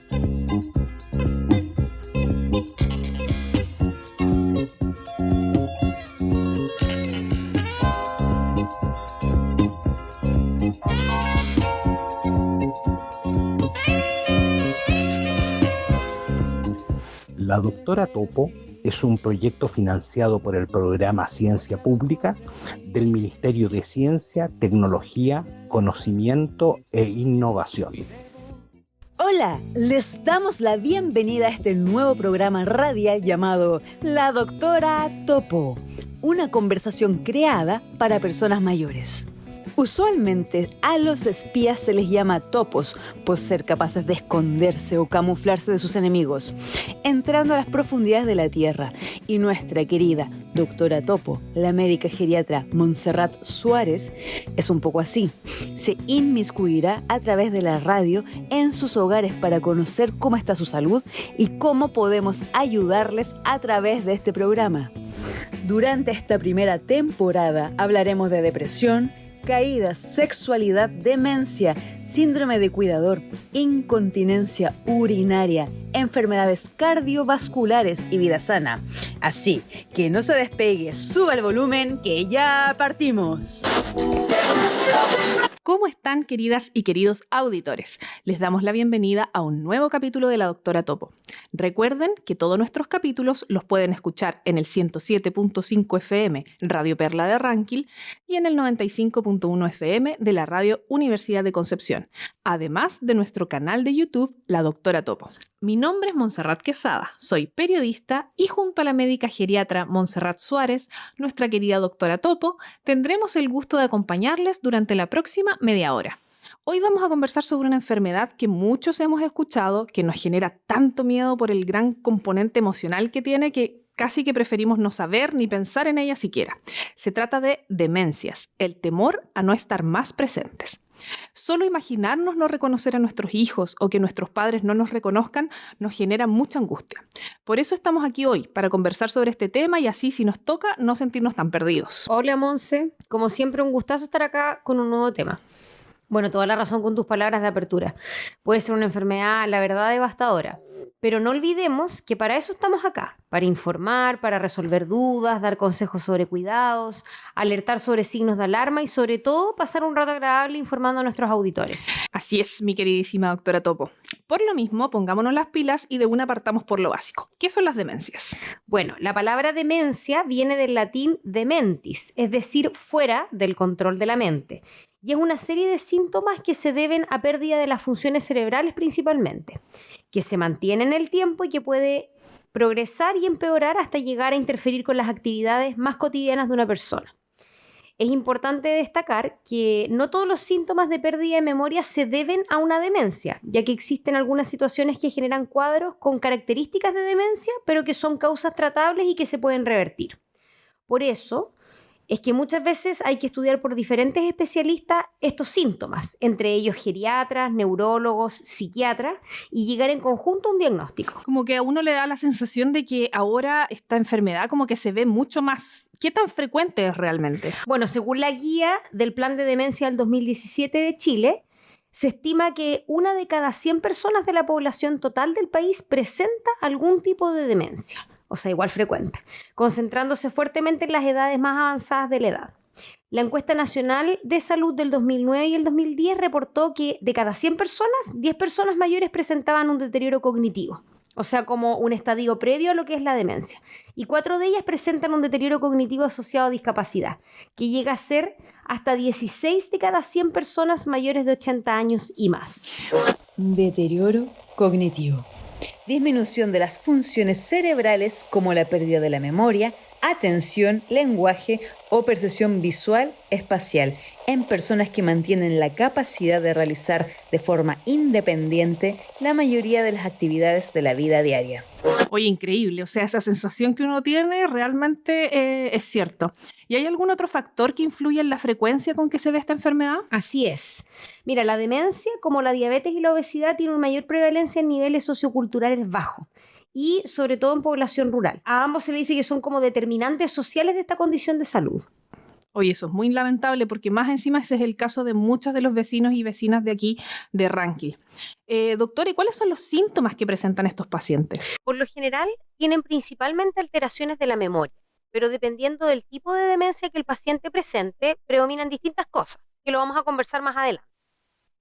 La Doctora Topo es un proyecto financiado por el programa Ciencia Pública del Ministerio de Ciencia, Tecnología, Conocimiento e Innovación. Hola, les damos la bienvenida a este nuevo programa radial llamado La Doctora Topo, una conversación creada para personas mayores. Usualmente a los espías se les llama topos por ser capaces de esconderse o camuflarse de sus enemigos, entrando a las profundidades de la tierra. Y nuestra querida doctora Topo, la médica geriatra Montserrat Suárez, es un poco así. Se inmiscuirá a través de la radio en sus hogares para conocer cómo está su salud y cómo podemos ayudarles a través de este programa. Durante esta primera temporada hablaremos de depresión, caídas, sexualidad, demencia, síndrome de cuidador, incontinencia urinaria, enfermedades cardiovasculares y vida sana. Así que no se despegue, suba el volumen que ya partimos. ¿Cómo están, queridas y queridos auditores? Les damos la bienvenida a un nuevo capítulo de La Doctora Topo. Recuerden que todos nuestros capítulos los pueden escuchar en el 107.5 FM Radio Perla de Ranquil y en el 95.1 FM de la Radio Universidad de Concepción, además de nuestro canal de YouTube La Doctora Topo. Mi nombre es Montserrat Quesada, soy periodista y junto a la médica geriatra Montserrat Suárez, nuestra querida doctora Topo, tendremos el gusto de acompañarles durante la próxima media hora. Hoy vamos a conversar sobre una enfermedad que muchos hemos escuchado, que nos genera tanto miedo por el gran componente emocional que tiene que casi que preferimos no saber ni pensar en ella siquiera. Se trata de demencias, el temor a no estar más presentes. Solo imaginarnos no reconocer a nuestros hijos o que nuestros padres no nos reconozcan nos genera mucha angustia. Por eso estamos aquí hoy, para conversar sobre este tema y así, si nos toca, no sentirnos tan perdidos. Hola, Monse. Como siempre, un gustazo estar acá con un nuevo tema. Bueno, toda la razón con tus palabras de apertura. Puede ser una enfermedad, la verdad, devastadora. Pero no olvidemos que para eso estamos acá, para informar, para resolver dudas, dar consejos sobre cuidados, alertar sobre signos de alarma y sobre todo pasar un rato agradable informando a nuestros auditores. Así es, mi queridísima doctora Topo. Por lo mismo, pongámonos las pilas y de una partamos por lo básico. ¿Qué son las demencias? Bueno, la palabra demencia viene del latín dementis, es decir, fuera del control de la mente. Y es una serie de síntomas que se deben a pérdida de las funciones cerebrales principalmente, que se mantiene en el tiempo y que puede progresar y empeorar hasta llegar a interferir con las actividades más cotidianas de una persona. Es importante destacar que no todos los síntomas de pérdida de memoria se deben a una demencia, ya que existen algunas situaciones que generan cuadros con características de demencia, pero que son causas tratables y que se pueden revertir. Por eso es que muchas veces hay que estudiar por diferentes especialistas estos síntomas, entre ellos geriatras, neurólogos, psiquiatras, y llegar en conjunto a un diagnóstico. Como que a uno le da la sensación de que ahora esta enfermedad como que se ve mucho más. ¿Qué tan frecuente es realmente? Bueno, según la guía del Plan de Demencia del 2017 de Chile, se estima que 1 de cada 100 personas de la población total del país presenta algún tipo de demencia. O sea, igual frecuente, concentrándose fuertemente en las edades más avanzadas de la edad. La encuesta nacional de salud del 2009 y el 2010 reportó que de cada 100 personas, 10 personas mayores presentaban un deterioro cognitivo, o sea, como un estadio previo a lo que es la demencia. Y 4 de ellas presentan un deterioro cognitivo asociado a discapacidad, que llega a ser hasta 16 de cada 100 personas mayores de 80 años y más. Deterioro cognitivo. Disminución de las funciones cerebrales como la pérdida de la memoria, atención, lenguaje o percepción visual espacial en personas que mantienen la capacidad de realizar de forma independiente la mayoría de las actividades de la vida diaria. Oye, increíble, o sea, esa sensación que uno tiene realmente es cierto. ¿Y hay algún otro factor que influye en la frecuencia con que se ve esta enfermedad? Así es. Mira, la demencia, como la diabetes y la obesidad, tiene una mayor prevalencia en niveles socioculturales bajos y sobre todo en población rural. A ambos se le dice que son como determinantes sociales de esta condición de salud. Oye, eso es muy lamentable porque más encima ese es el caso de muchos de los vecinos y vecinas de aquí de Ranquil. Doctora, ¿y cuáles son los síntomas que presentan estos pacientes? Por lo general, tienen principalmente alteraciones de la memoria, pero dependiendo del tipo de demencia que el paciente presente, predominan distintas cosas, que lo vamos a conversar más adelante.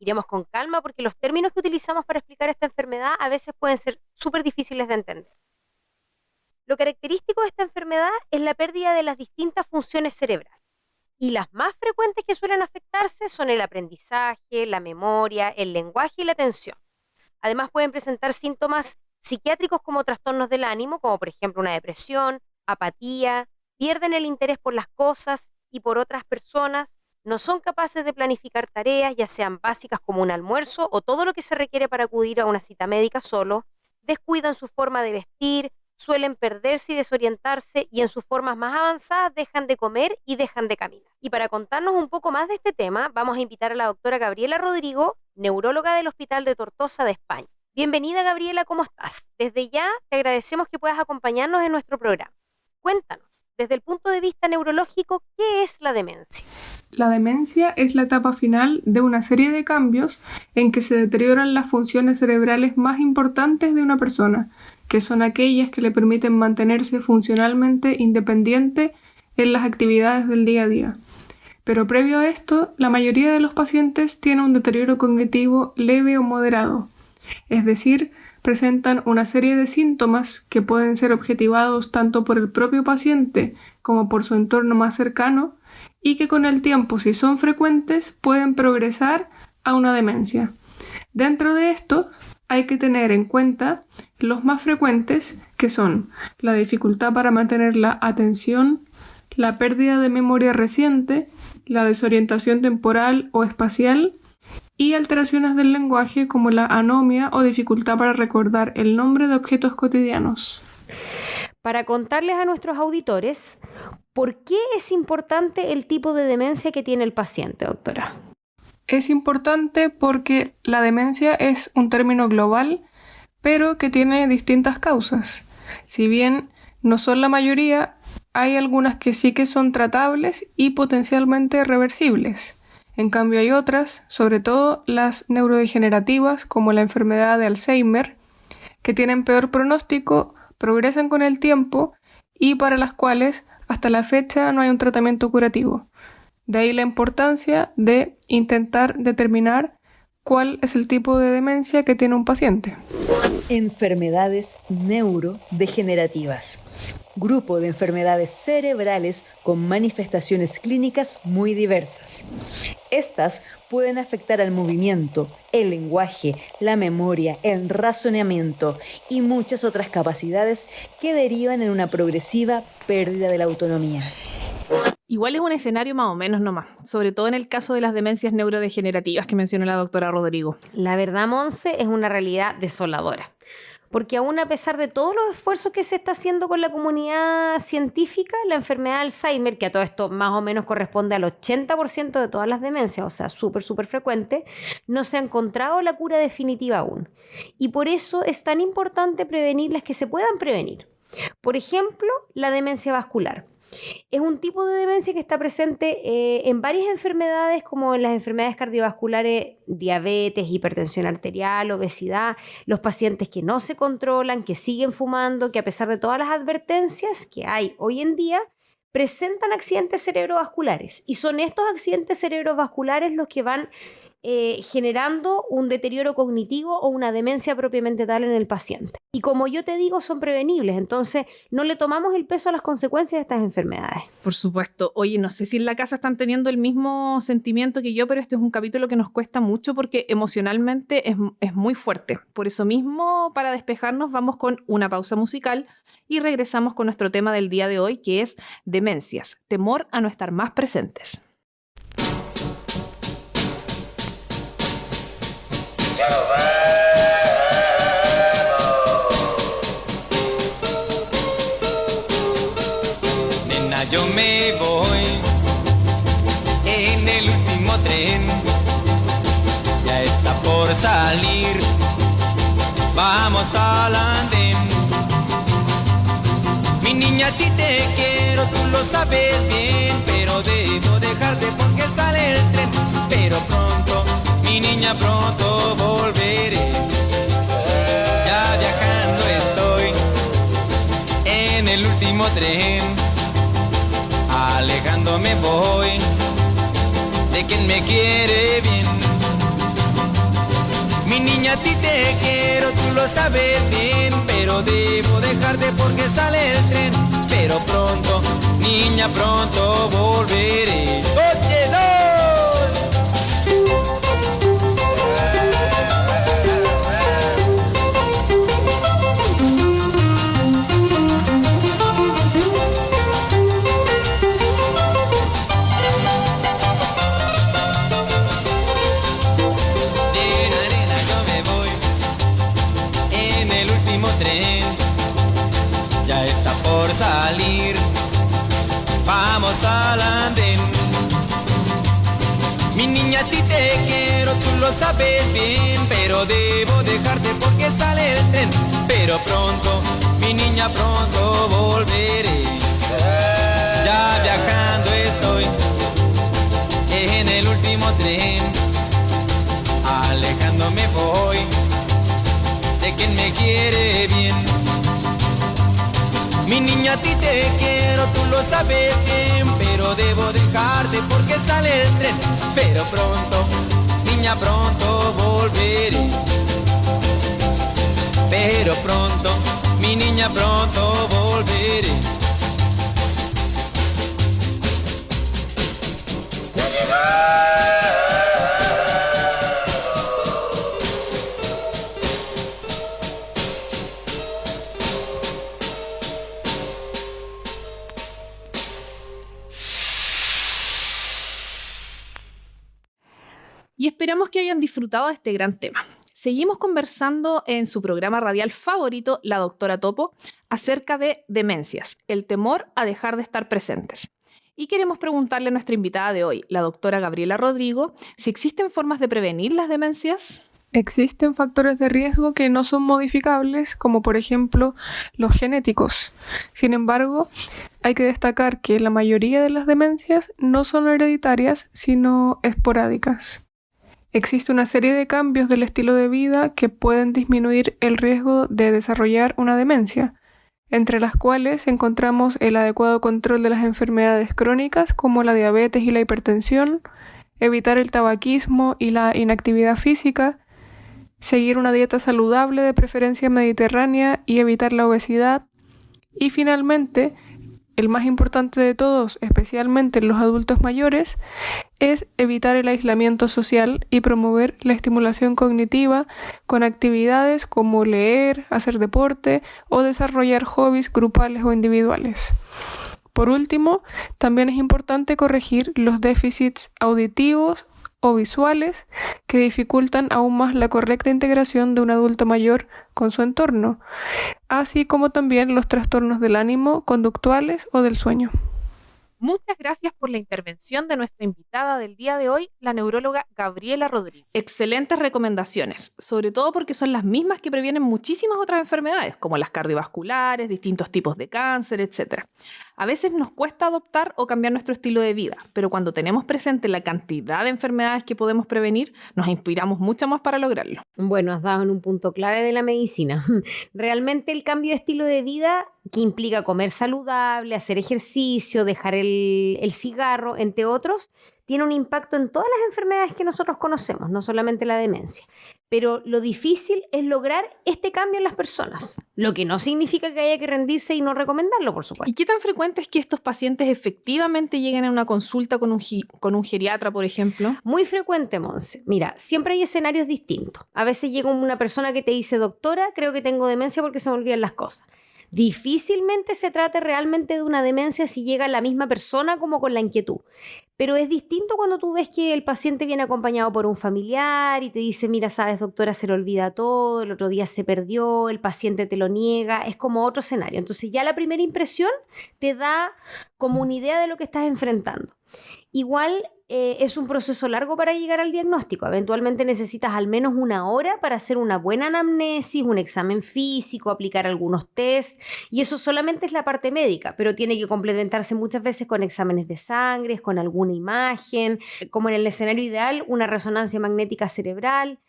Iremos con calma porque los términos que utilizamos para explicar esta enfermedad a veces pueden ser súper difíciles de entender. Lo característico de esta enfermedad es la pérdida de las distintas funciones cerebrales. Y las más frecuentes que suelen afectarse son el aprendizaje, la memoria, el lenguaje y la atención. Además pueden presentar síntomas psiquiátricos como trastornos del ánimo, como por ejemplo una depresión, apatía, pierden el interés por las cosas y por otras personas, no son capaces de planificar tareas, ya sean básicas como un almuerzo o todo lo que se requiere para acudir a una cita médica solo, descuidan su forma de vestir, suelen perderse y desorientarse y en sus formas más avanzadas dejan de comer y dejan de caminar. Y para contarnos un poco más de este tema, vamos a invitar a la doctora Gabriela Rodrigo, neuróloga del Hospital de Tortosa de España. Bienvenida, Gabriela, ¿cómo estás? Desde ya te agradecemos que puedas acompañarnos en nuestro programa. Cuéntanos, desde el punto de vista neurológico, ¿qué es la demencia? La demencia es la etapa final de una serie de cambios en que se deterioran las funciones cerebrales más importantes de una persona, que son aquellas que le permiten mantenerse funcionalmente independiente en las actividades del día a día. Pero previo a esto, la mayoría de los pacientes tiene un deterioro cognitivo leve o moderado, es decir, presentan una serie de síntomas que pueden ser objetivados tanto por el propio paciente como por su entorno más cercano y que con el tiempo, si son frecuentes, pueden progresar a una demencia. Dentro de esto, hay que tener en cuenta los más frecuentes, que son la dificultad para mantener la atención, la pérdida de memoria reciente, la desorientación temporal o espacial y alteraciones del lenguaje como la anomia o dificultad para recordar el nombre de objetos cotidianos. Para contarles a nuestros auditores, ¿por qué es importante el tipo de demencia que tiene el paciente, doctora? Es importante porque la demencia es un término global, pero que tiene distintas causas. Si bien no son la mayoría, hay algunas que sí que son tratables y potencialmente reversibles. En cambio hay otras, sobre todo las neurodegenerativas, como la enfermedad de Alzheimer, que tienen peor pronóstico, progresan con el tiempo y para las cuales hasta la fecha no hay un tratamiento curativo. De ahí la importancia de intentar determinar cuál es el tipo de demencia que tiene un paciente. Enfermedades neurodegenerativas. Grupo de enfermedades cerebrales con manifestaciones clínicas muy diversas. Estas pueden afectar al movimiento, el lenguaje, la memoria, el razonamiento y muchas otras capacidades que derivan en una progresiva pérdida de la autonomía. Igual es un escenario más o menos nomás, sobre todo en el caso de las demencias neurodegenerativas que mencionó la doctora Rodrigo. La verdad, Monse, es una realidad desoladora. Porque aún a pesar de todos los esfuerzos que se está haciendo con la comunidad científica, la enfermedad de Alzheimer, que a todo esto más o menos corresponde al 80% de todas las demencias, o sea, súper frecuente, no se ha encontrado la cura definitiva aún. Y por eso es tan importante prevenir las que se puedan prevenir. Por ejemplo, la demencia vascular. Es un tipo de demencia que está presente en varias enfermedades, como en las enfermedades cardiovasculares, diabetes, hipertensión arterial, obesidad, los pacientes que no se controlan, que siguen fumando, que a pesar de todas las advertencias que hay hoy en día, presentan accidentes cerebrovasculares. Y son estos accidentes cerebrovasculares los que van generando un deterioro cognitivo o una demencia propiamente tal en el paciente. Y como yo te digo, son prevenibles, entonces no le tomamos el peso a las consecuencias de estas enfermedades. Por supuesto. Oye, no sé si en la casa están teniendo el mismo sentimiento que yo, pero este es un capítulo que nos cuesta mucho porque emocionalmente es muy fuerte. Por eso mismo, para despejarnos, vamos con una pausa musical y regresamos con nuestro tema del día de hoy, que es demencias, temor a no estar más presentes. Yo me voy en el último tren, ya está por salir, vamos al andén. Mi niña niña, a ti te quiero, tú lo sabes bien, pero debo dejarte porque sale el tren. Pero pronto, mi niña, pronto volveré. Ya viajando estoy en el último tren, alejándome voy de quien me quiere bien. Mi niña, a ti te quiero, tú lo sabes bien, pero debo dejarte porque sale el tren. Pero pronto, niña, pronto volveré. ¡Oye, dos! Ya está por salir, vamos al andén. Mi niña, a ti te quiero, tú lo sabes bien, pero debo dejarte porque sale el tren. Pero pronto, mi niña, pronto volveré. Ya viajando estoy en el último tren, alejándome voy de quien me quiere bien. Mi niña, a ti te quiero, tú lo sabes bien, pero debo dejarte porque sale el tren. Pero pronto, niña, pronto volveré. Pero pronto, mi niña, pronto volveré. Y esperamos que hayan disfrutado de este gran tema. Seguimos conversando en su programa radial favorito, La Doctora Topo, acerca de demencias, el temor a dejar de estar presentes. Y queremos preguntarle a nuestra invitada de hoy, la doctora Gabriela Rodrigo, si existen formas de prevenir las demencias. Existen factores de riesgo que no son modificables, como por ejemplo los genéticos. Sin embargo, hay que destacar que la mayoría de las demencias no son hereditarias, sino esporádicas. Existe una serie de cambios del estilo de vida que pueden disminuir el riesgo de desarrollar una demencia, entre las cuales encontramos el adecuado control de las enfermedades crónicas como la diabetes y la hipertensión, evitar el tabaquismo y la inactividad física, seguir una dieta saludable de preferencia mediterránea y evitar la obesidad, y finalmente, el más importante de todos, especialmente en los adultos mayores, es evitar el aislamiento social y promover la estimulación cognitiva con actividades como leer, hacer deporte o desarrollar hobbies grupales o individuales. Por último, también es importante corregir los déficits auditivos o visuales que dificultan aún más la correcta integración de un adulto mayor con su entorno, así como también los trastornos del ánimo, conductuales o del sueño. Muchas gracias por la intervención de nuestra invitada del día de hoy, la neuróloga Gabriela Rodríguez. Excelentes recomendaciones, sobre todo porque son las mismas que previenen muchísimas otras enfermedades, como las cardiovasculares, distintos tipos de cáncer, etc. A veces nos cuesta adoptar o cambiar nuestro estilo de vida, pero cuando tenemos presente la cantidad de enfermedades que podemos prevenir, nos inspiramos mucho más para lograrlo. Bueno, has dado en un punto clave de la medicina. Realmente el cambio de estilo de vida, que implica comer saludable, hacer ejercicio, dejar el cigarro, entre otros, tiene un impacto en todas las enfermedades que nosotros conocemos, no solamente la demencia. Pero lo difícil es lograr este cambio en las personas, lo que no significa que haya que rendirse y no recomendarlo, por supuesto. ¿Y qué tan frecuente es que estos pacientes efectivamente lleguen a una consulta con un geriatra, por ejemplo? Muy frecuente, Monse. Mira, siempre hay escenarios distintos. A veces llega una persona que te dice, doctora, creo que tengo demencia porque se me olvidan las cosas. Difícilmente se trata realmente de una demencia si llega la misma persona como con la inquietud. Pero es distinto cuando tú ves que el paciente viene acompañado por un familiar y te dice, mira, sabes, doctora, se le olvida todo, el otro día se perdió, el paciente te lo niega, es como otro escenario. Entonces ya la primera impresión te da como una idea de lo que estás enfrentando. igual es un proceso largo para llegar al diagnóstico. Eventualmente necesitas al menos 1 hora para hacer una buena anamnesis, un examen físico, aplicar algunos test, y eso solamente es la parte médica, pero tiene que complementarse muchas veces con exámenes de sangre, con alguna imagen, como en el escenario ideal, una resonancia magnética cerebral.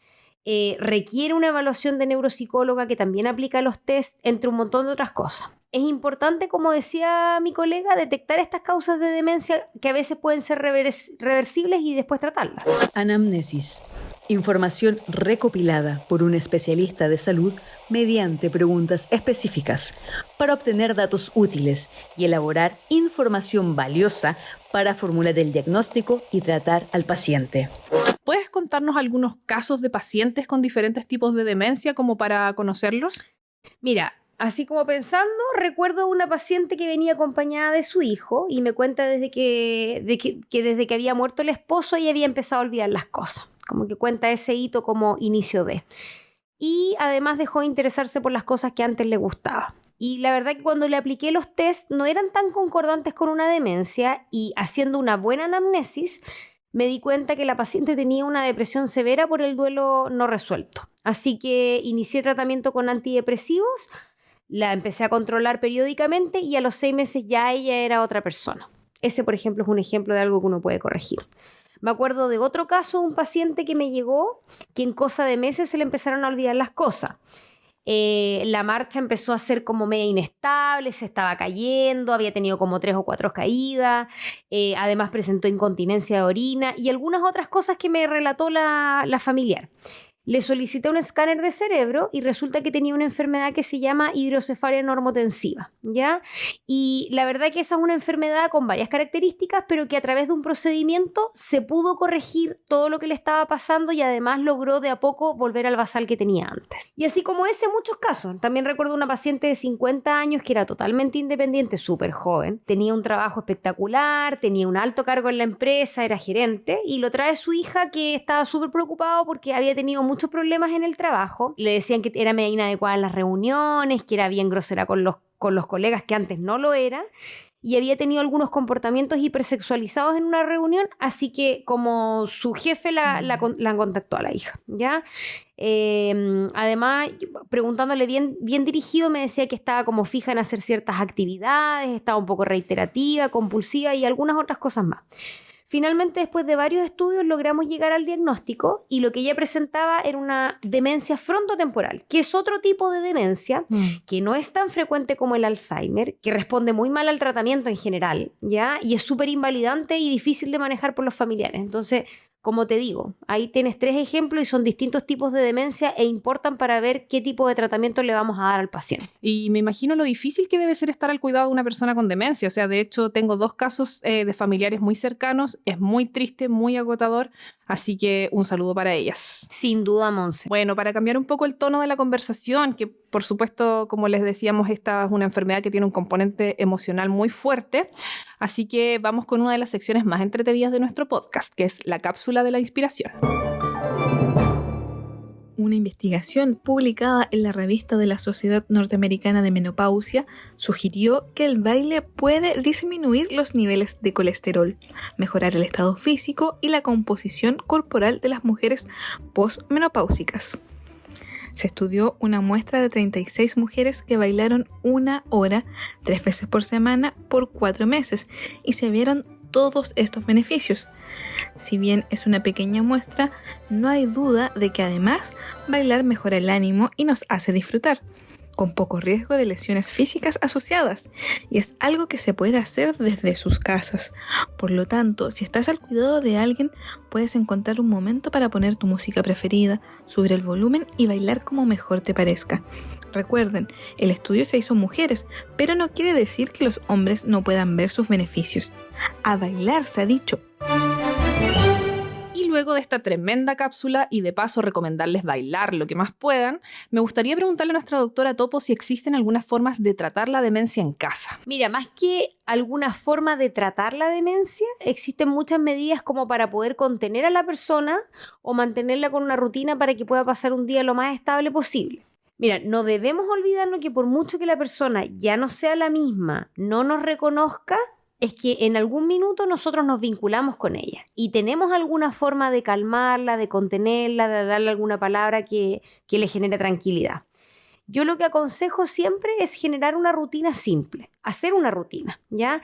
Requiere una evaluación de neuropsicóloga que también aplica los test, entre un montón de otras cosas. Es importante, como decía mi colega, detectar estas causas de demencia que a veces pueden ser reversibles y después tratarlas. Anamnesis. Información recopilada por un especialista de salud mediante preguntas específicas para obtener datos útiles y elaborar información valiosa para formular el diagnóstico y tratar al paciente. ¿Puedes contarnos algunos casos de pacientes con diferentes tipos de demencia como para conocerlos? Mira, así como pensando, recuerdo una paciente que venía acompañada de su hijo y me cuenta desde que desde que había muerto el esposo ella había empezado a olvidar las cosas. Como que cuenta ese hito como inicio de. Y además dejó de interesarse por las cosas que antes le gustaba. Y la verdad que cuando le apliqué los test no eran tan concordantes con una demencia, y haciendo una buena anamnesis me di cuenta que la paciente tenía una depresión severa por el duelo no resuelto. Así que inicié tratamiento con antidepresivos, la empecé a controlar periódicamente y a los 6 meses ya ella era otra persona. Ese, por ejemplo, es un ejemplo de algo que uno puede corregir. Me acuerdo de otro caso de un paciente que me llegó que en cosa de meses se le empezaron a olvidar las cosas. La marcha empezó a ser como media inestable, se estaba cayendo, había tenido como 3 o 4 caídas, además presentó incontinencia de orina y algunas otras cosas que me relató la familiar. Le solicité un escáner de cerebro y resulta que tenía una enfermedad que se llama hidrocefalia normotensiva, ¿ya? Y la verdad que esa es una enfermedad con varias características, pero que a través de un procedimiento se pudo corregir todo lo que le estaba pasando y además logró de a poco volver al basal que tenía antes. Y así como ese, muchos casos. También recuerdo una paciente de 50 años que era totalmente independiente, súper joven, tenía un trabajo espectacular, tenía un alto cargo en la empresa, era gerente, y lo trae su hija que estaba súper preocupado porque había tenido muchos problemas en el trabajo. Le decían que era media inadecuada en las reuniones, que era bien grosera con los colegas, que antes no lo era, y había tenido algunos comportamientos hipersexualizados en una reunión, así que como su jefe la contactó a la hija, ¿ya? Además, preguntándole bien dirigido, me decía que estaba como fija en hacer ciertas actividades, estaba un poco reiterativa, compulsiva y algunas otras cosas más. Finalmente, después de varios estudios, logramos llegar al diagnóstico y lo que ella presentaba era una demencia frontotemporal, que es otro tipo de demencia que no es tan frecuente como el Alzheimer, que responde muy mal al tratamiento en general, ¿ya? Y es súper invalidante y difícil de manejar por los familiares. Entonces, como te digo, ahí tienes 3 ejemplos y son distintos tipos de demencia e importan para ver qué tipo de tratamiento le vamos a dar al paciente. Y me imagino lo difícil que debe ser estar al cuidado de una persona con demencia. O sea, de hecho, tengo 2 casos de familiares muy cercanos. Es muy triste, muy agotador. Así que un saludo para ellas. Sin duda, Monse. Bueno, para cambiar un poco el tono de la conversación, que por supuesto, como les decíamos, esta es una enfermedad que tiene un componente emocional muy fuerte. Así que vamos con una de las secciones más entretenidas de nuestro podcast, que es la cápsula de la inspiración. Una investigación publicada en la revista de la Sociedad Norteamericana de Menopausia sugirió que el baile puede disminuir los niveles de colesterol, mejorar el estado físico y la composición corporal de las mujeres posmenopáusicas. Se estudió una muestra de 36 mujeres que bailaron 1 hora 3 veces por semana por 4 meses y se vieron todos estos beneficios. Si bien es una pequeña muestra, no hay duda de que además bailar mejora el ánimo y nos hace disfrutar, con poco riesgo de lesiones físicas asociadas, y es algo que se puede hacer desde sus casas. Por lo tanto, si estás al cuidado de alguien, puedes encontrar un momento para poner tu música preferida, subir el volumen y bailar como mejor te parezca. Recuerden, el estudio se hizo mujeres, pero no quiere decir que los hombres no puedan ver sus beneficios. A bailar se ha dicho. Y luego de esta tremenda cápsula y de paso recomendarles bailar lo que más puedan, me gustaría preguntarle a nuestra doctora Topo si existen algunas formas de tratar la demencia en casa. Mira, más que alguna forma de tratar la demencia, existen muchas medidas como para poder contener a la persona o mantenerla con una rutina para que pueda pasar un día lo más estable posible. Mira, no debemos olvidarnos que por mucho que la persona ya no sea la misma, no nos reconozca, es que en algún minuto nosotros nos vinculamos con ella y tenemos alguna forma de calmarla, de contenerla, de darle alguna palabra que le genere tranquilidad. Yo lo que aconsejo siempre es generar una rutina simple, hacer una rutina, ¿ya?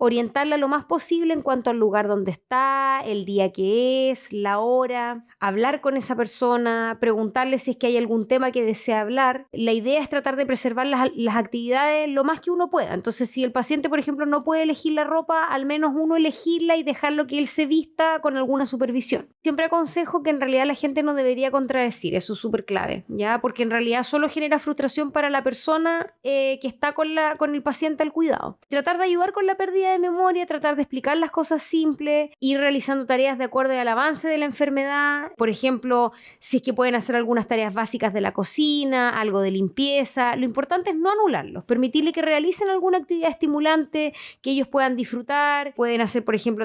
Orientarla lo más posible en cuanto al lugar donde está, el día que es, la hora, hablar con esa persona, preguntarle si es que hay algún tema que desea hablar. La idea es tratar de preservar las actividades lo más que uno pueda. Entonces, si el paciente, por ejemplo, no puede elegir la ropa, al menos uno elegirla y dejarlo que él se vista con alguna supervisión. Siempre aconsejo que en realidad la gente no debería contradecir, eso es súper clave, ¿ya? Porque en realidad solo genera frustración para la persona que está con el paciente al cuidado. Tratar de ayudar con la pérdida de memoria, tratar de explicar las cosas simples, ir realizando tareas de acuerdo al avance de la enfermedad. Por ejemplo, si es que pueden hacer algunas tareas básicas de la cocina, algo de limpieza. Lo importante es no anularlos, permitirle que realicen alguna actividad estimulante que ellos puedan disfrutar. Pueden hacer, por ejemplo,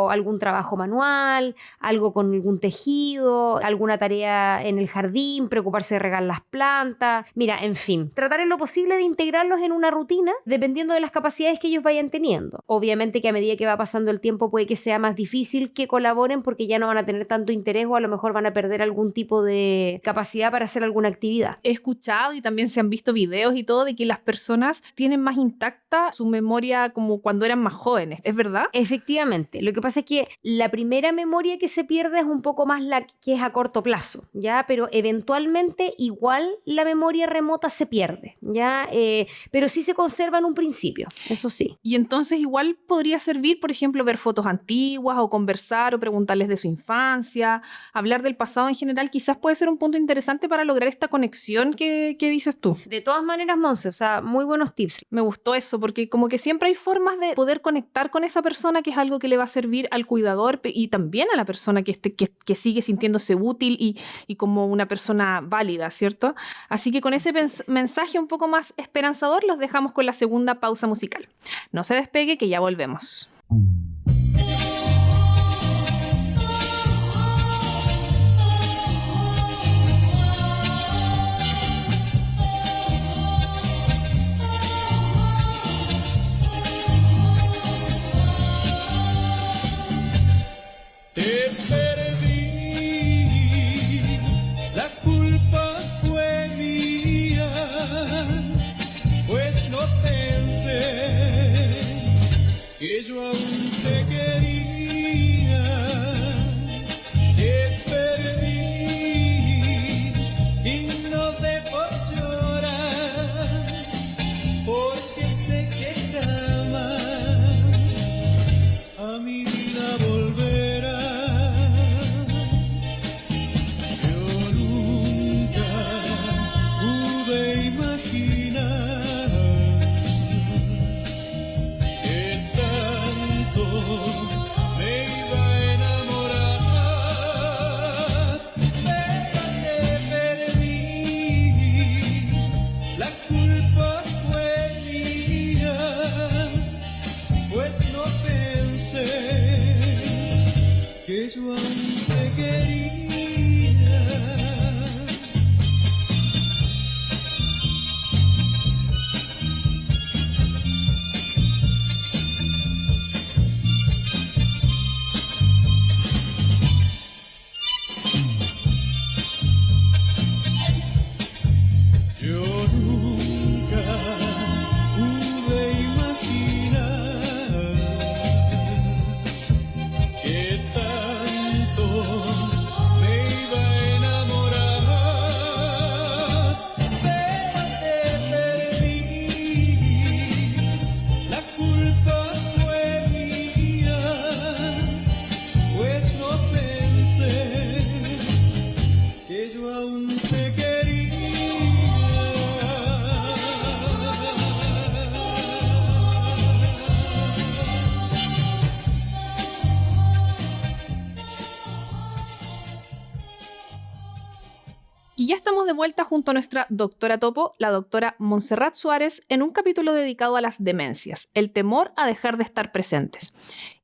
algún trabajo manual, algo con algún tejido, alguna tarea en el jardín, preocuparse de regar las plantas. Mira, en fin, tratar en lo posible de integrarlos en una rutina dependiendo de las capacidades que ellos vayan teniendo. Obviamente que a medida que va pasando el tiempo puede que sea más difícil que colaboren porque ya no van a tener tanto interés o a lo mejor van a perder algún tipo de capacidad para hacer alguna actividad. He escuchado y también se han visto videos y todo de que las personas tienen más intacta su memoria como cuando eran más jóvenes, ¿es verdad? Efectivamente, lo que pasa es que la primera memoria que se pierde es un poco más la que es a corto plazo, ¿ya? Pero eventualmente igual la memoria remota se pierde, ¿ya? Pero sí se conserva en un principio, eso sí. Y entonces igual podría servir, por ejemplo, ver fotos antiguas o conversar o preguntarles de su infancia, hablar del pasado en general, quizás puede ser un punto interesante para lograr esta conexión que dices tú. De todas maneras, Monse, o sea, muy buenos tips. Me gustó eso, porque como que siempre hay formas de poder conectar con esa persona, que es algo que le va a servir al cuidador y también a la persona que sigue sintiéndose útil y como una persona válida, ¿cierto? Así que con ese mensaje un poco más esperanzador los dejamos con la segunda pausa musical. No se despegue, que ya volvemos. Te perdí, la culpa fue mía, pues no pensé que yo aún te quería. Te perdí y no debo llorar, porque sé que jamás a mi vida volverá. Yo nunca pude imaginar que tanto me iba a enamorar, pero te perdí, la culpa fue mía, pues no pensé que yo aún te quería. Yo nunca pude imaginar que tanto me iba a enamorar, pero te perdí, la culpa fue mía, pues no pensé que yo aún te quería. Y ya estamos de vuelta junto a nuestra doctora Topo, la doctora Montserrat Suárez, en un capítulo dedicado a las demencias, el temor a dejar de estar presentes.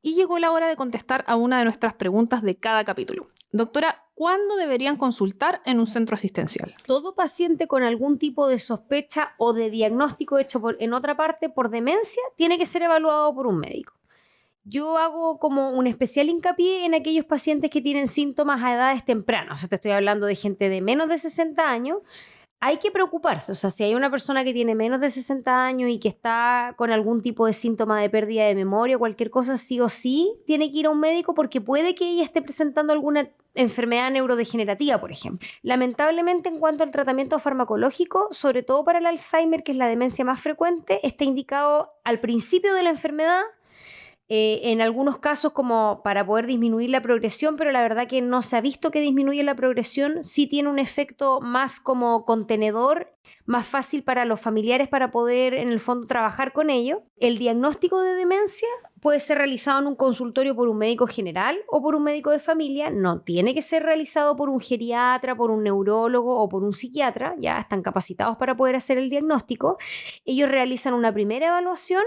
Y llegó la hora de contestar a una de nuestras preguntas de cada capítulo. Doctora, ¿cuándo deberían consultar en un centro asistencial? Todo paciente con algún tipo de sospecha o de diagnóstico hecho en otra parte por demencia tiene que ser evaluado por un médico. Yo hago como un especial hincapié en aquellos pacientes que tienen síntomas a edades tempranas. O sea, te estoy hablando de gente de menos de 60 años. Hay que preocuparse. O sea, si hay una persona que tiene menos de 60 años y que está con algún tipo de síntoma de pérdida de memoria o cualquier cosa, sí o sí tiene que ir a un médico porque puede que ella esté presentando alguna enfermedad neurodegenerativa, por ejemplo. Lamentablemente, en cuanto al tratamiento farmacológico, sobre todo para el Alzheimer, que es la demencia más frecuente, está indicado al principio de la enfermedad, en algunos casos como para poder disminuir la progresión, pero la verdad que no se ha visto que disminuye la progresión. Sí tiene un efecto más como contenedor, más fácil para los familiares para poder en el fondo trabajar con ello. El diagnóstico de demencia puede ser realizado en un consultorio por un médico general o por un médico de familia. No tiene que ser realizado por un geriatra, por un neurólogo o por un psiquiatra. Ya están capacitados para poder hacer el diagnóstico. Ellos realizan una primera evaluación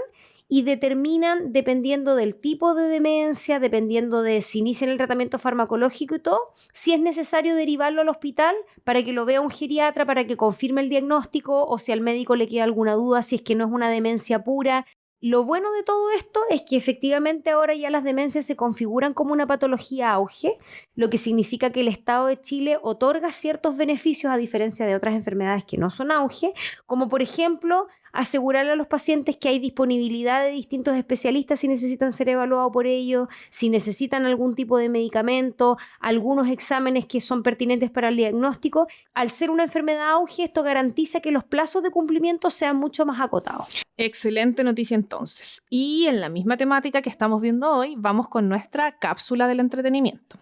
y determinan, dependiendo del tipo de demencia, dependiendo de si inician el tratamiento farmacológico y todo, si es necesario derivarlo al hospital para que lo vea un geriatra, para que confirme el diagnóstico, o si al médico le queda alguna duda si es que no es una demencia pura. Lo bueno de todo esto es que efectivamente ahora ya las demencias se configuran como una patología auge, lo que significa que el Estado de Chile otorga ciertos beneficios a diferencia de otras enfermedades que no son auge, como por ejemplo asegurarle a los pacientes que hay disponibilidad de distintos especialistas si necesitan ser evaluados por ellos, si necesitan algún tipo de medicamento, algunos exámenes que son pertinentes para el diagnóstico. Al ser una enfermedad auge, esto garantiza que los plazos de cumplimiento sean mucho más acotados. Excelente noticia entonces. Y en la misma temática que estamos viendo hoy, vamos con nuestra cápsula del entretenimiento.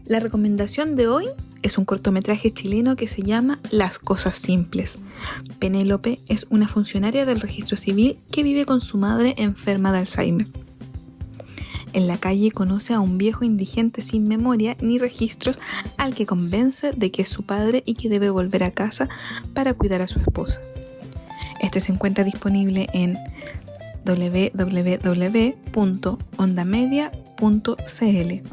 La recomendación de hoy es un cortometraje chileno que se llama Las Cosas Simples. Penélope es una funcionaria del registro civil que vive con su madre enferma de Alzheimer. En la calle conoce a un viejo indigente sin memoria ni registros al que convence de que es su padre y que debe volver a casa para cuidar a su esposa. Este se encuentra disponible en www.ondamedia.cl.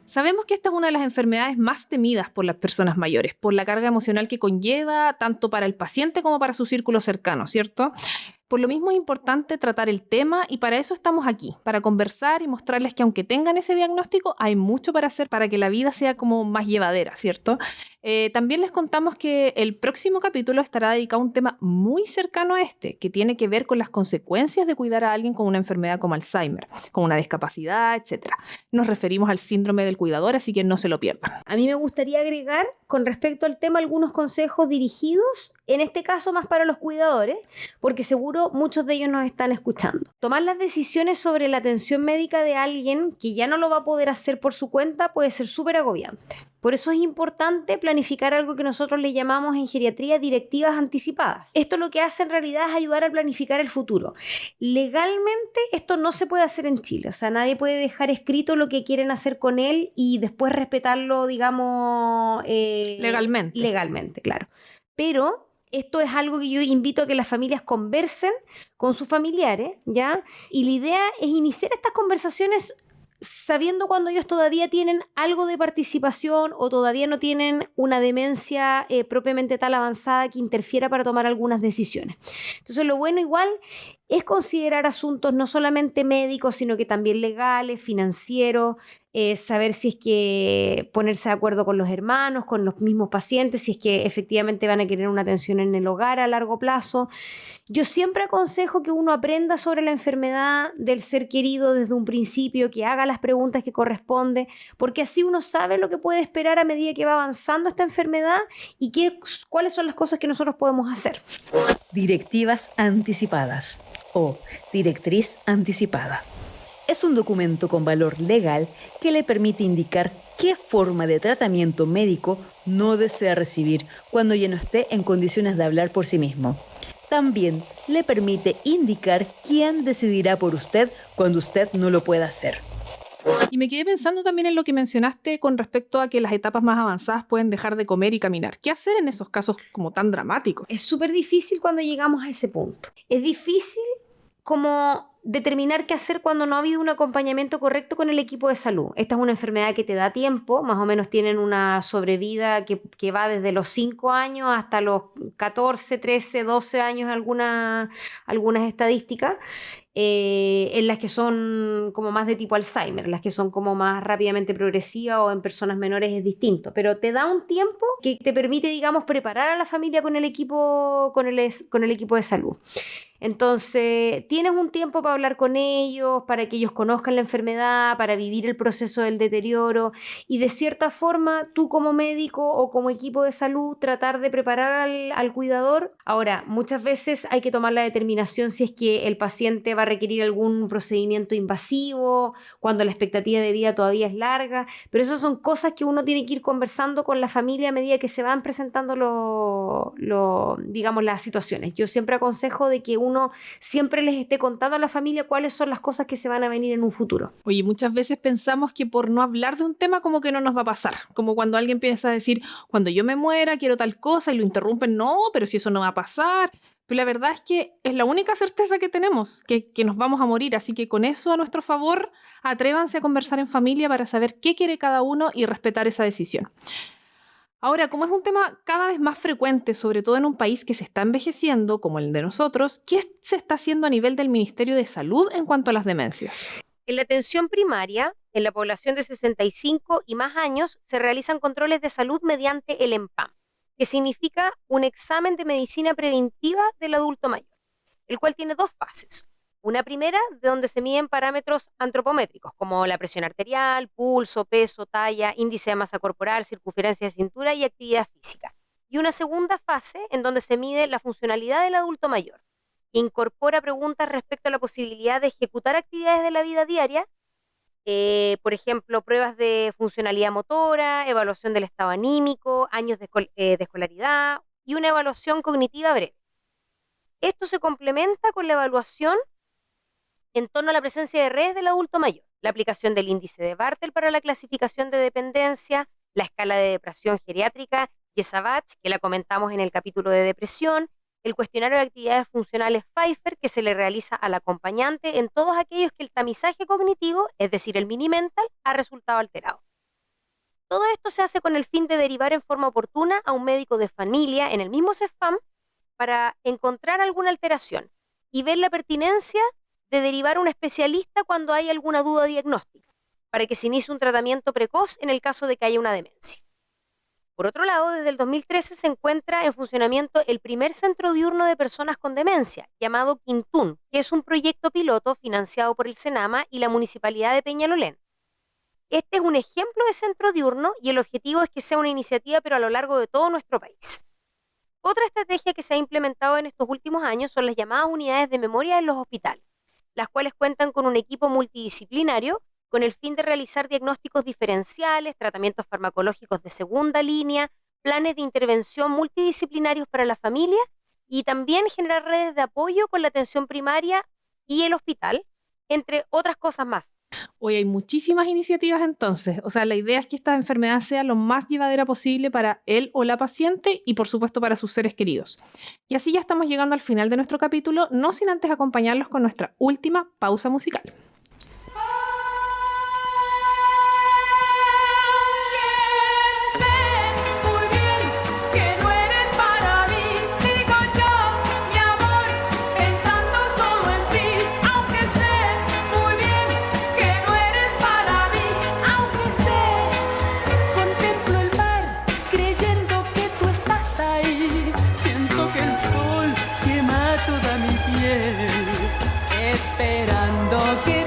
Sabemos que esta es una de las enfermedades más temidas por las personas mayores, por la carga emocional que conlleva tanto para el paciente como para su círculo cercano, ¿cierto? Por lo mismo es importante tratar el tema y para eso estamos aquí, para conversar y mostrarles que aunque tengan ese diagnóstico, hay mucho para hacer para que la vida sea como más llevadera, ¿cierto? También les contamos que el próximo capítulo estará dedicado a un tema muy cercano a este, que tiene que ver con las consecuencias de cuidar a alguien con una enfermedad como Alzheimer, con una discapacidad, etc. Nos referimos al síndrome del cuidador, así que no se lo pierdan. A mí me gustaría agregar con respecto al tema algunos consejos dirigidos, en este caso más para los cuidadores, porque seguro muchos de ellos nos están escuchando. Tomar las decisiones sobre la atención médica de alguien que ya no lo va a poder hacer por su cuenta puede ser súper agobiante. Por eso es importante planificar algo que nosotros le llamamos en geriatría directivas anticipadas. Esto lo que hace en realidad es ayudar a planificar el futuro. Legalmente esto no se puede hacer en Chile, o sea, nadie puede dejar escrito lo que quieren hacer con él y después respetarlo, digamos, legalmente, claro. Pero esto es algo que yo invito a que las familias conversen con sus familiares, ¿ya? Y la idea es iniciar estas conversaciones sabiendo cuando ellos todavía tienen algo de participación o todavía no tienen una demencia propiamente tal avanzada que interfiera para tomar algunas decisiones. Entonces, lo bueno igual es considerar asuntos no solamente médicos, sino que también legales, financieros, saber si es que ponerse de acuerdo con los hermanos, con los mismos pacientes, si es que efectivamente van a querer una atención en el hogar a largo plazo. Yo siempre aconsejo que uno aprenda sobre la enfermedad del ser querido desde un principio, que haga las preguntas que corresponde, porque así uno sabe lo que puede esperar a medida que va avanzando esta enfermedad y cuáles son las cosas que nosotros podemos hacer. Directivas anticipadas o directriz anticipada. Es un documento con valor legal que le permite indicar qué forma de tratamiento médico no desea recibir cuando ya no esté en condiciones de hablar por sí mismo. También le permite indicar quién decidirá por usted cuando usted no lo pueda hacer. Y me quedé pensando también en lo que mencionaste con respecto a que las etapas más avanzadas pueden dejar de comer y caminar. ¿Qué hacer en esos casos como tan dramáticos? Es súper difícil cuando llegamos a ese punto. Es difícil como determinar qué hacer cuando no ha habido un acompañamiento correcto con el equipo de salud. Esta es una enfermedad que te da tiempo, más o menos tienen una sobrevida que va desde los 5 años hasta los 14, 13, 12 años, algunas estadísticas, en las que son como más de tipo Alzheimer, las que son como más rápidamente progresivas o en personas menores es distinto, pero te da un tiempo que te permite, digamos, preparar a la familia con el equipo de salud. Entonces, tienes un tiempo para hablar con ellos, para que ellos conozcan la enfermedad, para vivir el proceso del deterioro y de cierta forma tú como médico o como equipo de salud tratar de preparar al cuidador. Ahora, muchas veces hay que tomar la determinación si es que el paciente va a requerir algún procedimiento invasivo, cuando la expectativa de vida todavía es larga, pero esas son cosas que uno tiene que ir conversando con la familia a medida que se van presentando digamos, las situaciones. Yo siempre aconsejo de que uno siempre les esté contando a la familia cuáles son las cosas que se van a venir en un futuro. Oye, muchas veces pensamos que por no hablar de un tema como que no nos va a pasar. Como cuando alguien empieza a decir, cuando yo me muera quiero tal cosa y lo interrumpen, no, pero si eso no va a pasar. Pero la verdad es que es la única certeza que tenemos, que nos vamos a morir. Así que con eso a nuestro favor, atrévanse a conversar en familia para saber qué quiere cada uno y respetar esa decisión. Ahora, como es un tema cada vez más frecuente, sobre todo en un país que se está envejeciendo, como el de nosotros, ¿qué se está haciendo a nivel del Ministerio de Salud en cuanto a las demencias? En la atención primaria, en la población de 65 y más años, se realizan controles de salud mediante el EMPAM, que significa un examen de medicina preventiva del adulto mayor, el cual tiene 2 fases. Una primera, de donde se miden parámetros antropométricos, como la presión arterial, pulso, peso, talla, índice de masa corporal, circunferencia de cintura y actividad física. Y una segunda fase, en donde se mide la funcionalidad del adulto mayor, que incorpora preguntas respecto a la posibilidad de ejecutar actividades de la vida diaria, por ejemplo, pruebas de funcionalidad motora, evaluación del estado anímico, años de escolaridad y una evaluación cognitiva breve. Esto se complementa con la evaluación en torno a la presencia de redes del adulto mayor, la aplicación del índice de Bartel para la clasificación de dependencia, la escala de depresión geriátrica Yesavach, que la comentamos en el capítulo de depresión, el cuestionario de actividades funcionales Pfeiffer, que se le realiza al acompañante en todos aquellos que el tamizaje cognitivo, es decir, el mini-mental, ha resultado alterado. Todo esto se hace con el fin de derivar en forma oportuna a un médico de familia en el mismo CEFAM para encontrar alguna alteración y ver la pertinencia de derivar a un especialista cuando hay alguna duda diagnóstica, para que se inicie un tratamiento precoz en el caso de que haya una demencia. Por otro lado, desde el 2013 se encuentra en funcionamiento el primer centro diurno de personas con demencia, llamado Quintún, que es un proyecto piloto financiado por el Senama y la Municipalidad de Peñalolén. Este es un ejemplo de centro diurno y el objetivo es que sea una iniciativa, pero a lo largo de todo nuestro país. Otra estrategia que se ha implementado en estos últimos años son las llamadas unidades de memoria en los hospitales, las cuales cuentan con un equipo multidisciplinario con el fin de realizar diagnósticos diferenciales, tratamientos farmacológicos de segunda línea, planes de intervención multidisciplinarios para la familia y también generar redes de apoyo con la atención primaria y el hospital, entre otras cosas más. Hoy hay muchísimas iniciativas entonces. O sea, la idea es que esta enfermedad sea lo más llevadera posible para él o la paciente y por supuesto para sus seres queridos. Y así ya estamos llegando al final de nuestro capítulo, no sin antes acompañarlos con nuestra última pausa musical. Esperando que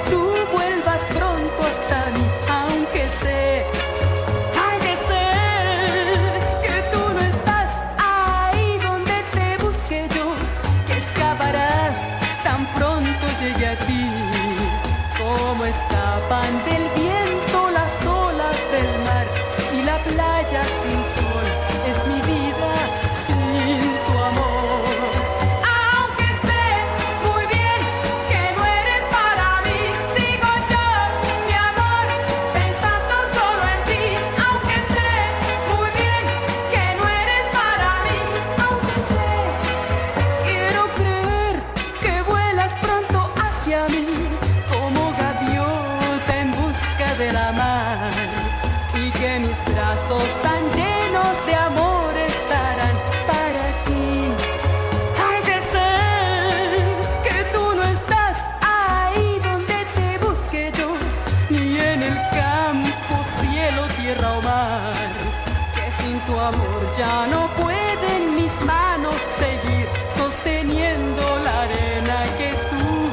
amor ya no pueden mis manos seguir sosteniendo la arena que tú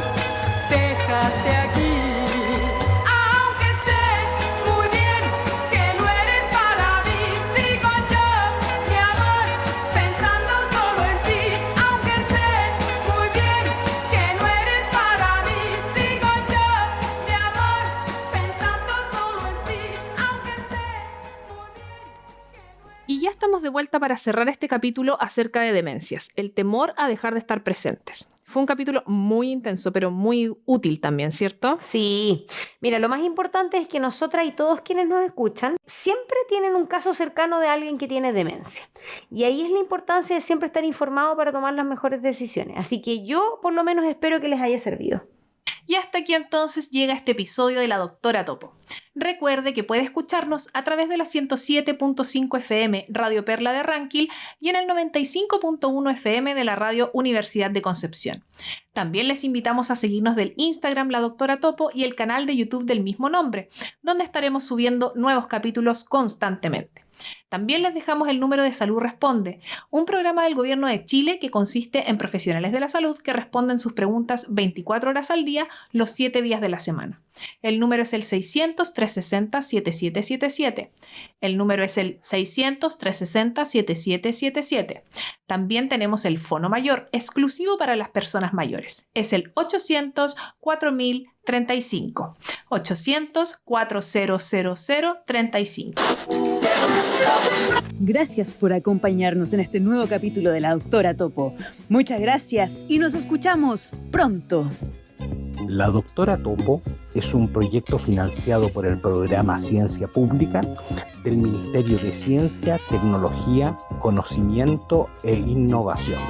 dejaste aquí. Aunque sé muy bien que no eres para mí, sigo yo, mi amor, pensando solo en ti. Aunque sé muy bien que no eres para mí, sigo yo, mi amor, pensando solo en ti. Aunque sé muy bien que no eres... Y ya estamos de vuelta para cerrar este capítulo acerca de demencias, el temor a dejar de estar presentes. Fue un capítulo muy intenso, pero muy útil también, ¿cierto? Sí, mira, lo más importante es que nosotras y todos quienes nos escuchan siempre tienen un caso cercano de alguien que tiene demencia. Y ahí es la importancia de siempre estar informado para tomar las mejores decisiones. Así que yo por lo menos espero que les haya servido. Y hasta aquí entonces llega este episodio de La Doctora Topo. Recuerde que puede escucharnos a través de la 107.5 FM Radio Perla de Ranquil y en el 95.1 FM de la Radio Universidad de Concepción. También les invitamos a seguirnos del Instagram La Doctora Topo y el canal de YouTube del mismo nombre, donde estaremos subiendo nuevos capítulos constantemente. También les dejamos el número de Salud Responde, un programa del Gobierno de Chile que consiste en profesionales de la salud que responden sus preguntas 24 horas al día, los 7 días de la semana. El número es el 600-360-7777. El número es el 600-360-7777. También tenemos el Fono Mayor, exclusivo para las personas mayores. Es el 800-4035. 800-400035. Gracias por acompañarnos en este nuevo capítulo de La Doctora Topo. Muchas gracias y nos escuchamos pronto. La Doctora Topo es un proyecto financiado por el programa Ciencia Pública del Ministerio de Ciencia, Tecnología, Conocimiento e Innovación.